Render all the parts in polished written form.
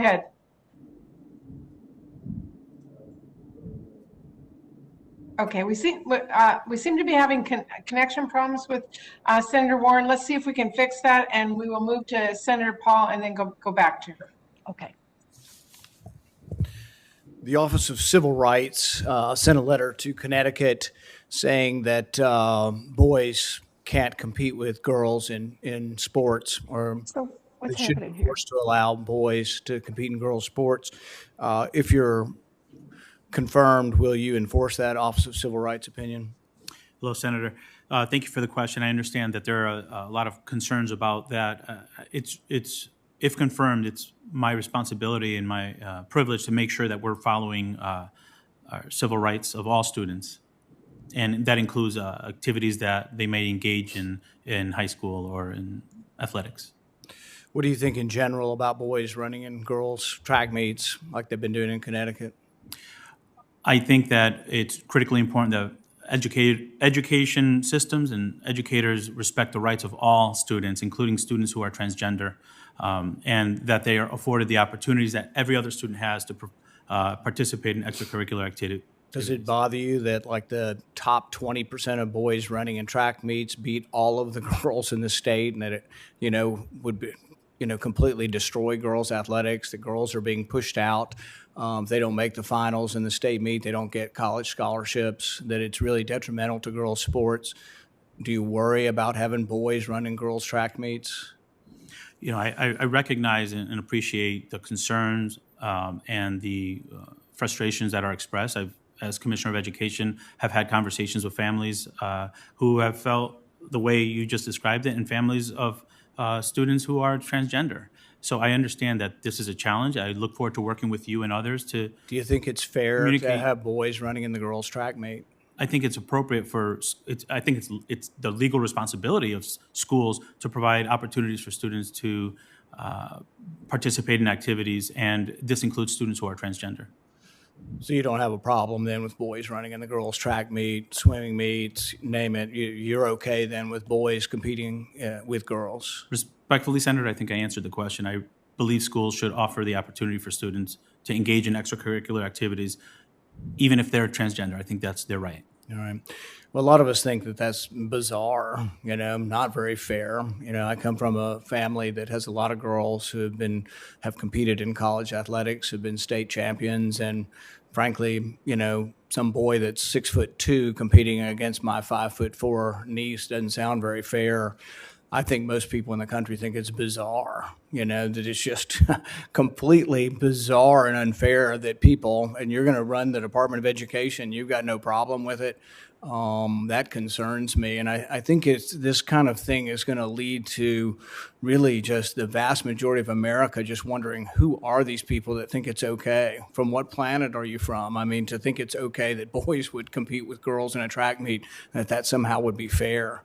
ahead. Okay, we seem to be having connection problems with Senator Warren. Let's see if we can fix that, and we will move to Senator Paul and then go back to her. Okay. The Office of Civil Rights sent a letter to Connecticut saying that boys can't compete with girls in sports, or So what's they should happening be here? forced to allow boys to compete in girls' sports. If you're confirmed, will you enforce that Office of Civil Rights opinion? Hello, Senator. Thank you for the question. I understand that there are a lot of concerns about that. If confirmed, it's my responsibility and my privilege to make sure that we're following our civil rights of all students, and that includes activities that they may engage in high school or in athletics. What do you think in general about boys running in girls' track meets like they've been doing in Connecticut? I think that it's critically important that education systems and educators respect the rights of all students, including students who are transgender, and that they are afforded the opportunities that every other student has to participate in extracurricular activities. Does it bother you that like the top 20% of boys running in track meets beat all of the girls in the state, and that it, would be, completely destroy girls' athletics? The girls are being pushed out. If they don't make the finals in the state meet, they don't get college scholarships, that it's really detrimental to girls' sports. Do you worry about having boys running girls' track meets? I recognize and appreciate the concerns and the frustrations that are expressed. I've, as Commissioner of Education, have had conversations with families who have felt the way you just described it, and families of students who are transgender. So I understand that this is a challenge. I look forward to working with you and others to. Do you think it's fair to have boys running in the girls' track meet? I think it's appropriate I think it's the legal responsibility of schools to provide opportunities for students to participate in activities, and this includes students who are transgender. So you don't have a problem then with boys running in the girls' track meet, swimming meets, name it. You're okay then with boys competing with girls? Respectfully, Senator, I think I answered the question. I believe schools should offer the opportunity for students to engage in extracurricular activities, even if they're transgender. I think that's their right. All right. Well, a lot of us think that that's bizarre, not very fair. I come from a family that has a lot of girls who have competed in college athletics, have been state champions, and frankly, some boy that's 6'2" competing against my 5'4" niece doesn't sound very fair. I think most people in the country think it's bizarre, that it's just completely bizarre and unfair that people, and you're going to run the Department of Education, you've got no problem with it. That concerns me. And I think this kind of thing is going to lead to really just the vast majority of America just wondering, who are these people that think it's okay? From what planet are you from? I mean, to think it's okay that boys would compete with girls in a track meet, that somehow would be fair.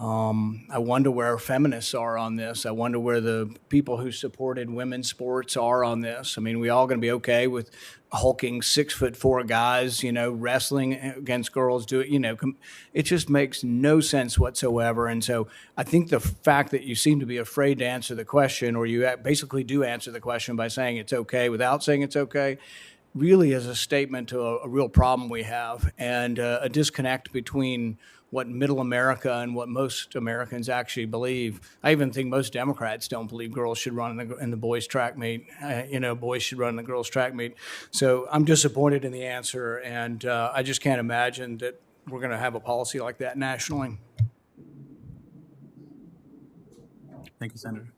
I wonder where feminists are on this. I wonder where the people who supported women's sports are on this. I mean, we all going to be okay with hulking 6'4" guys, wrestling against girls, it just makes no sense whatsoever. And so I think the fact that you seem to be afraid to answer the question, or you basically do answer the question by saying it's okay without saying it's okay, really is a statement to a real problem we have, and a disconnect between what middle America and what most Americans actually believe. I even think most Democrats don't believe girls should run in the boys' track meet. Boys should run in the girls' track meet. So I'm disappointed in the answer, and I just can't imagine that we're going to have a policy like that nationally. Thank you, Senator.